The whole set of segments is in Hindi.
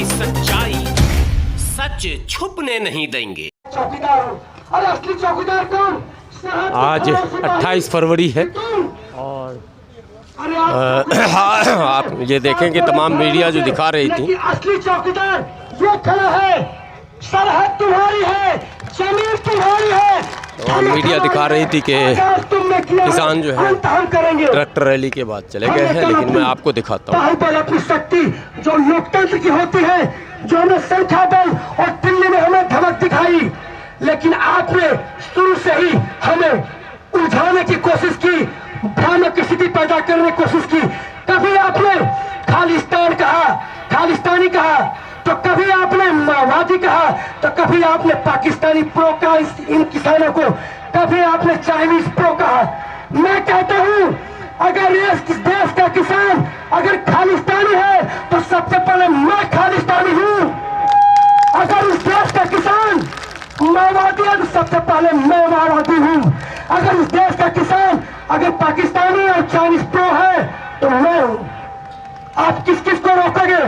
की सच्चाई सच छुपने नहीं देंगे। चौकीदार, अरे असली चौकीदार कौन? आज 28 फरवरी है और आप ये देखें कि तमाम मीडिया जो दिखा रही थी, असली चौकीदार ये खड़ा है, सरहद तुम्हारी है, जमीन तुम्हारी है। और मीडिया दिखा रही थी कि किसान जो है ट्रैक्टर रैली के बाद चले गए हैं, लेकिन मैं आपको दिखाता हूँ। पर अपनी शक्ति जो लोकतंत्र की होती है, जो हमें संख्या बल और दिल्ली में हमें धमक दिखाई, लेकिन आपने शुरू से ही हमें उलझाने की कोशिश की, भ्रामक स्थिति पैदा करने की कोशिश की। कभी आपने खालिस्तान कहा, खालिस्तानी कहा, तो कभी आपने माओवादी कहा, तो कभी आपने पाकिस्तानी प्रो कहा इन किसानों को, कभी आपने चाइनीज प्रो कहा। मैं कहता हूं, अगर इस देश का किसान अगर खालिस्तानी है तो सबसे पहले मैं खालिस्तानी हूं। अगर इस देश का किसान माओवादी है तो सबसे पहले मैं माओवादी हूं। अगर इस देश का किसान अगर पाकिस्तानी और चाइनीज प्रो है तो मैं हूं। आप किस किस को रोकोगे,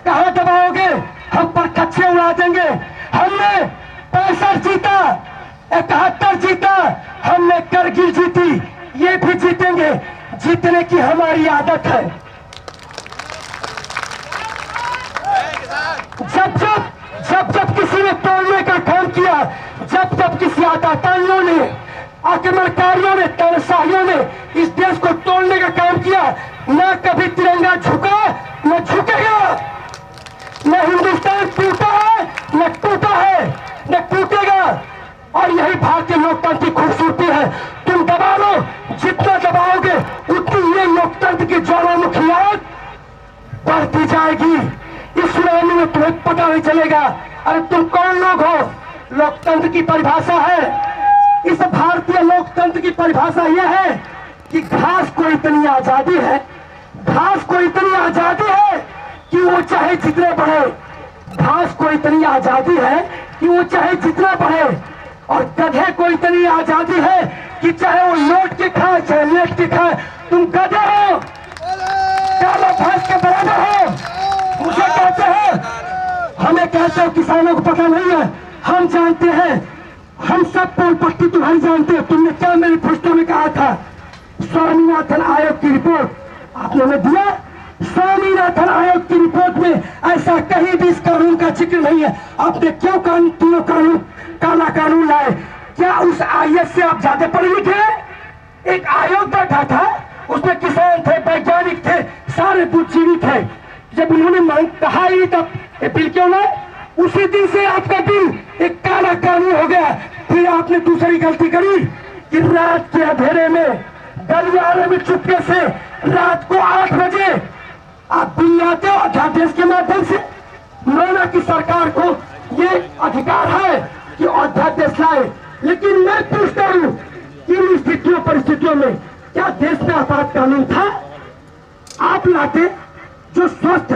कहां दबाओगे? हम पर कच्चे उड़ा देंगे। हमने 65 जीता, 71 जीता, हमने करगिल जीती, ये भी जीतेंगे। जीतने की हमारी आदत है। जब जब किसी ने तोड़ने का काम किया, जब किसी आतंकियों ने, आक्रमणकारियों ने, तानाशाहियों ने इस देश को तोड़ने का काम किया, न कभी तिरंगा झुका न झुकेगा। न हिंदुस्तान टूटा है, न टूटा है, न टूटेगा। और यही भारतीय लोकतंत्र की खूबसूरती है। तुम दबा लो, जितना दबाओगे उतनी ये लोकतंत्र की ज्वालामुखी आग बढ़ती जाएगी। इस सुनामी में तुम्हें पता नहीं चलेगा। अरे तुम कौन लोग हो? लोकतंत्र की परिभाषा है, इस भारतीय लोकतंत्र की परिभाषा यह है कि घास को इतनी आजादी है, घास को इतनी आजादी है कि वो चाहे जितने बढ़े, घास को इतनी आजादी है कि वो चाहे जितना बढ़े। और गधे को इतनी आजादी है कि चाहे वो लौट के खाए चाहे लेट के खाए। तुम गधे हो, काला भैंस के बराबर हो। मुझे कहते हैं, हमें कहते हो किसानों को पता नहीं है, हम जानते हैं, हम सब पोल पट्टी तुम्हारी जानते हो। तुमने क्या मेरी पुस्तकों में कहा था? स्वामीनाथन आयोग की रिपोर्ट आपने हमें दिया। स्वामीनाथन आयोग की रिपोर्ट में ऐसा कहीं भी इस कानून का जिक्र नहीं है। आपने क्यों तीनों कानून काला कानून लाए? क्या उस आईएएस से आप ज्यादा पढ़े लिखे? एक आयोग बैठा था, उसमें किसान थे, वैज्ञानिक थे, सारे बुद्धिजीवी थे। जब उन्होंने मांग कहा ही तब ये बिल क्यों लाए? उसी दिन से आपका बिल एक काला कानून हो गया। फिर आपने दूसरी गलती करी कि रात के अंधेरे में गलियारे में चुपके से रात को 8 बजे आप बिल लाते हो अध्यादेश के माध्यम से। नोना की सरकार को ये अधिकार है कि अध्यादेश लाए, लेकिन मैं पूछता हूं इन स्थितियों परिस्थितियों में क्या देश में आपात कानून था? आप लाते जो स्वस्थ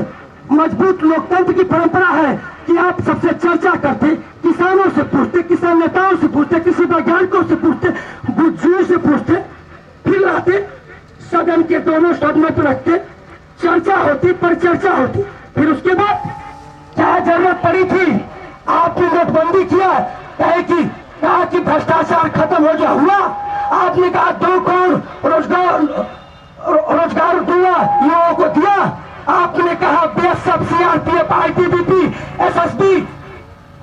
मजबूत लोकतंत्र की परंपरा है कि आप सबसे चर्चा करते, किसानों से पूछते, किसान नेताओं से पूछते, किसी वैज्ञानिकों से पूछते, बुद्धिजीवियों से पूछते, फिर लाते सदन के दोनों सदनों पर रखते, चर्चा होती, परिचर्चा होती। फिर उसके बाद क्या जरूरत पड़ी थी? आपने नोटबंदी किया, कहा कि भ्रष्टाचार खत्म हो गया, हुआ? आपने कहा 2 करोड़ रोजगार दूंगा, युवाओं को दिया। आपने कहा बीएसएफ, सीआरपीएफ, आईटीबीपी, एसएसबी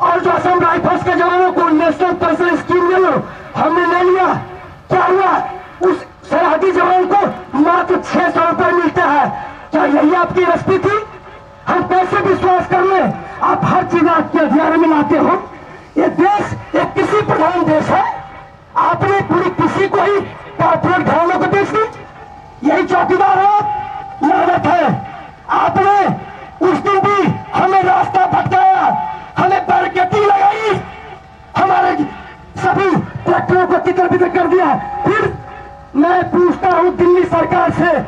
और जो असम राइफल्स के जवानों को नेशनल पेंशन स्कीम ले लो, हमने ले लिया। क्या हुआ? उस सरहदी जवान को मात्र 600 रुपए मिलते हैं। क्या यही आपकी रस्ती थी? हम कैसे विश्वास कर लें? आप हर चीज आपके अधिकार में लाते हो। ये देश एक कृषि प्रधान देश है। आपने पूरी कृषि को ही कॉर्पोरेट घरानों को बेच दी। यही चौकीदार हो, लानत है। आपने उस दिन भी हमें रास्ता भटकाया, हमें बैरिकेडिंग लगाई, हमारे सभी ट्रैक्टरों को तितर बितर कर दिया। फिर मैं पूछता हूं दिल्ली सरकार से,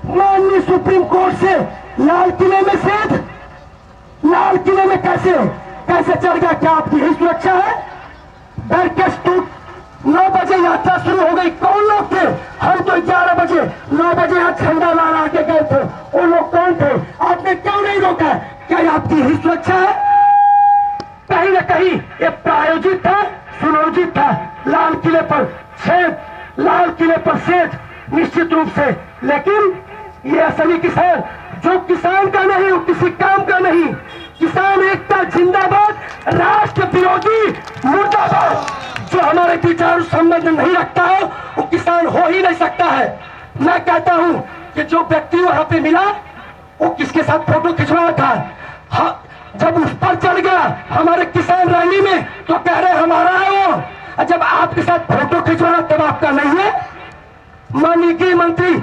माननीय सुप्रीम कोर्ट से, लाल किले में सेठ, लाल किले में कैसे चल गया? क्या आपकी ही सुरक्षा है? बैरिकेड टूट 9 बजे यात्रा शुरू हो गई। कौन लोग थे? हम तो 11 बजे 9 बजे यहाँ झंडा लहरा के गए थे। वो लोग कौन थे? आपने क्यों नहीं रोका? क्या आपकी ही सुरक्षा लेकिन ये असली किसान जो किसान का नहीं, वो किसी काम का नहीं। किसान एकता जिंदाबाद, राष्ट्र विरोधी मुर्दाबाद। जो हमारे विचार संबंध नहीं रखता है वो किसान हो ही नहीं सकता है। मैं कहता हूं कि जो व्यक्ति वहां पे मिला वो किसके साथ फोटो खिंचवाया था? जब उस पर चढ़ गया हमारे किसान रैली में तो कह रहे हमारा है वो, और जब आपके साथ फोटो खिंचवाना तब आपका नहीं है। माननीय गृह मंत्री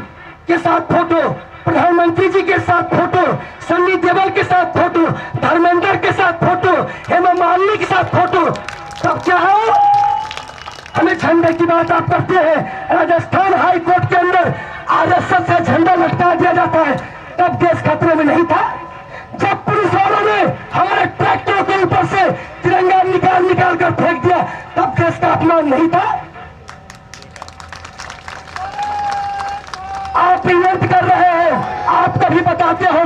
के साथ फोटो, प्रधानमंत्री जी के साथ फोटो, सन्नी देओल के साथ फोटो, धर्मेंद्र के साथ फोटो, हेमा मालिनी के साथ फोटो, तब क्या है? हमें झंडे की बात आप करते हैं। राजस्थान हाई कोर्ट के अंदर आरएसएस से झंडा लटका दिया जाता है, तब देश खतरे में नहीं था। जब पुलिस वालों ने हमारे ट्रैक्टरों के ऊपर से तिरंगा निकाल कर फेंक दिया, तब देश का अपमान नहीं था। आप इवेंट कर रहे हो, आप कभी बताते हो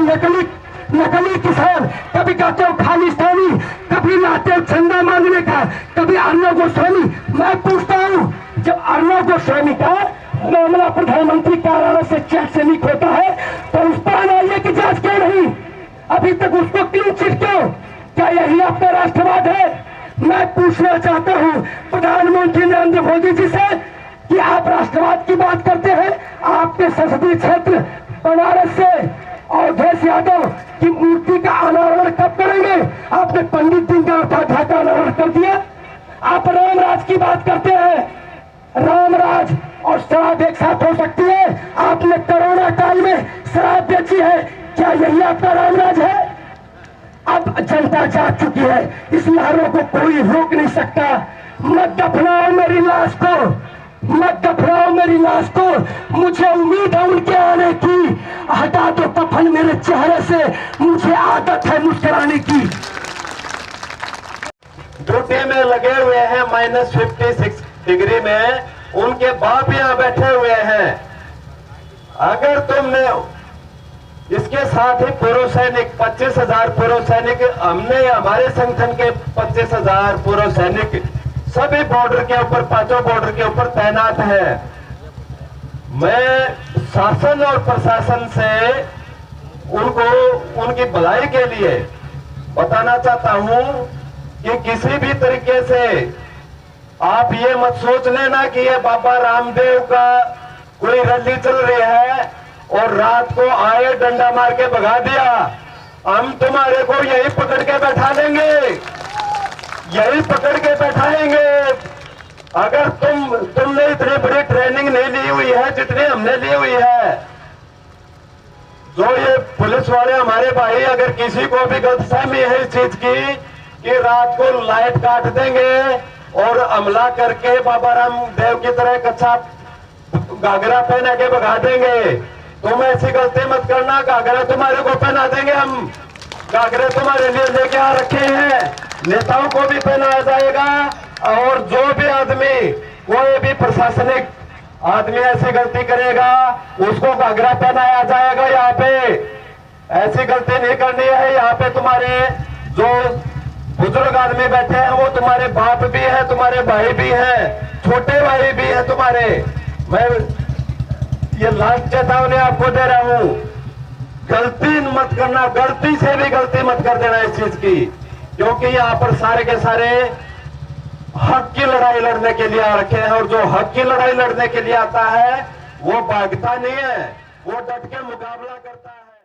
नकली किसान, कभी कहते हो खालिस्तानी, कभी लाते हो झंडा मांगने का, कभी अर्नब गोस्वामी। मैं पूछता हूं, जब अर्नब गोस्वामी का मामला प्रधानमंत्री कार्यालय से चेक से लीक होता है तो उस पर एनआईए की जांच क्यों नहीं? अभी तक उसको क्लीन चिट क्यों? क्या यही आपका राष्ट्रवाद है? मैं पूछना चाहता हूं प्रधानमंत्री नरेंद्र मोदी जी से कि आप राष्ट्रवाद की बात करते हैं, आपके संसदीय क्षेत्र बनारस से अवधेश यादव की मूर्ति का अनावरण कब करेंगे? आपने पंडित दीनदयाल उपाध्याय का अनावरण कर दिया। आप रामराज की बात करते हैं, रामराज और शराब एक साथ हो सकती है? आपने कोरोना काल में शराब बेची है, क्या यही आपका रामराज है? अब जनता जाग चुकी है, इस लहरों को कोई रोक नहीं सकता। मत दफनाओ मेरी लाश को, मत दफनाओ मेरी लाश को, मुझे उम्मीद है उनके आने की। हटा दो कफन मेरे चेहरे से, मुझे आदत है मुस्कुराने की। ड्यूटी में लगे हुए हैं -56 डिग्री में, उनके बाप यहाँ बैठे हुए हैं। अगर तुमने इसके साथ ही पूर्व सैनिक 25,000 पूर्व सैनिक, हमने हमारे संगठन के 25,000 पूर्व सैनिक सभी बॉर्डर के ऊपर, 5 बॉर्डर के ऊपर तैनात है। मैं शासन और प्रशासन से उनको उनकी भलाई के लिए बताना चाहता हूं कि किसी भी तरीके से आप ये मत सोच लेना कि ये बाबा रामदेव का कोई रैली चल रही है और रात को आए डंडा मार के भगा दिया। हम तुम्हारे को यही पकड़ के बैठा देंगे, यही पकड़ के बैठाएंगे। अगर तुमने इतनी बड़ी ट्रेनिंग नहीं ली हुई है जितनी हमने ली हुई है। जो ये पुलिस वाले हमारे भाई, अगर किसी को भी गलतफहमी है इस चीज की कि रात को लाइट काट देंगे और हमला करके बाबा रामदेव की तरह कच्चा घाघरा पहना के भगा देंगे, तुम ऐसी गलती मत करना। घाघरा तुम्हारे को पहना देंगे हम, घाघरे तुम्हारे लिए लेके आ रखे हैं, नेताओं को भी पहनाया जाएगा। और जो भी आदमी, कोई भी प्रशासनिक आदमी ऐसी गलती करेगा उसको घाघरा पहनाया जाएगा। यहाँ पे ऐसी गलती नहीं करनी है। यहाँ पे तुम्हारे जो बुजुर्ग आदमी बैठे हैं वो तुम्हारे बाप भी है, तुम्हारे भाई भी है, छोटे भाई भी है तुम्हारे। मैं ये लास्ट चेतावनी आपको दे रहा हूं, गलती मत करना, गलती से भी गलती मत कर देना इस चीज की, क्योंकि यहाँ पर सारे के सारे हक की लड़ाई लड़ने के लिए आ रखे हैं। और जो हक की लड़ाई लड़ने के लिए आता है वो भागता नहीं है, वो डट के मुकाबला करता है।